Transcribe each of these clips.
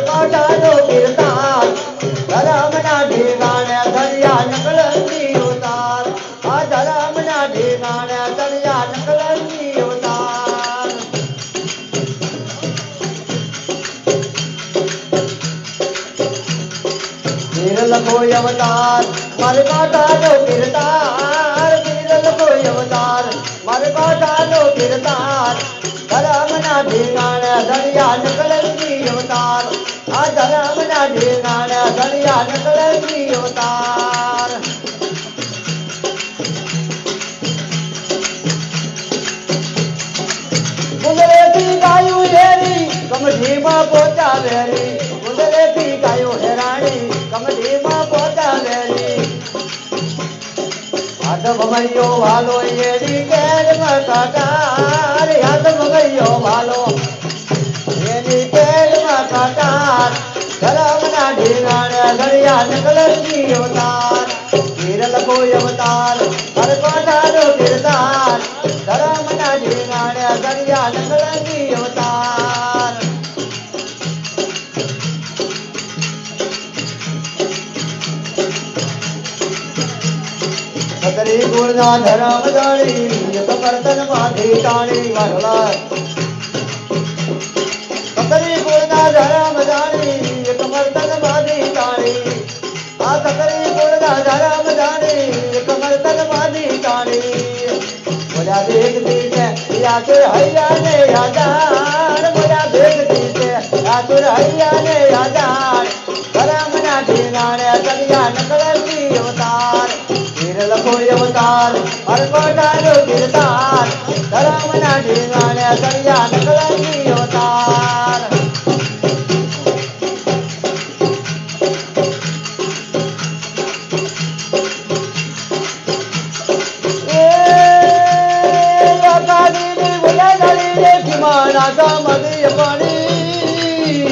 काटानो गिरतार धरमना ढेगाने दरिया नकलंगी उतार आ धरमना ढेगाने दरिया नकलंगी उतार वीरल कोई अवतार मारे काटानो गिरतार वीरल कोई अवतार मारे काटानो गिरतार धरमना ढेगाने दरिया नकलंगी अवतार आ धरमना ढेगाने दरिया नकलंगी अवतार गुजरे थी गायू हेरी कमठी मां पोचा वेरी गुजरे थी गायू हेराणी कमठी मां पोचा वेरी यादव मैयो भालो येरी केर में काटार यादव मैयो भालो येरी केर में काटार धरमना ढेगाने दरिया नकलंगी अवतार वीरल कोई अवतार हर काटारो गिरदार धरमना ढेगाने दरिया नकलंगी अवतार कतरी गुणा धरम जानी एक बर्तन माथी टाणी वरला कतरी गुणा धरम जानी एक बर्तन माथी टाणी आ कतरी गुणा धरम जानी एक बर्तन माथी टाणी बोला देखती से या तुर हैया ने यादार बोला देखती से या तुर हैया ने यादार धरमना ढेगाने दरिया नकलंगी अवतार वीरल कोई अवतार हर काटानो गिरतार धरमना ढेगाने दरिया नकलंगी अवतार माना का मदी पानी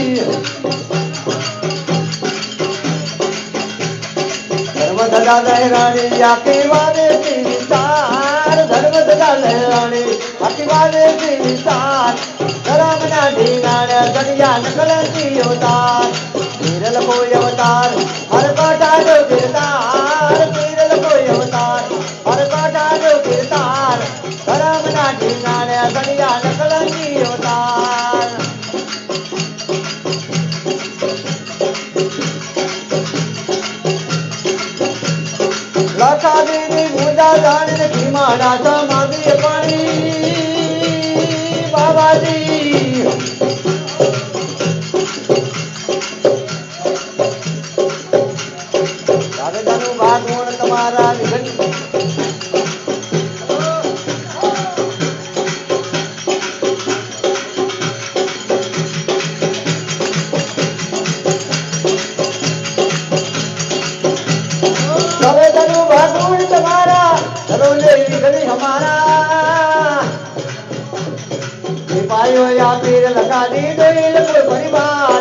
धर्म धजा लहरानी आके वादे की विस्तार धर्म धजा लहरानी आके वादे की विस्तार धरमना ढेगाने दरिया नकलंगी अवतार वीरल कोई अवतार हर काटानो गिरतार वीरल कोई अवतार हर काटानो गिरतार धरमना ढेगाने दरिया नकलंगी अवतार लाखा दीदी मुदा जाने की माना समाधि पानी बाबा जी दादे दानू बात गुण तुम्हारा निगन तुम्हारा चलोले गली हमारा पायो या पीर लगा दी दोइल कोई परिवार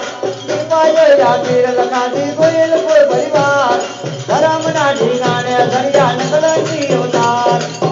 पायो या पीर लगा दी दोइल कोई परिवार धरमना ढेगाने दरिया नकलंगी अवतार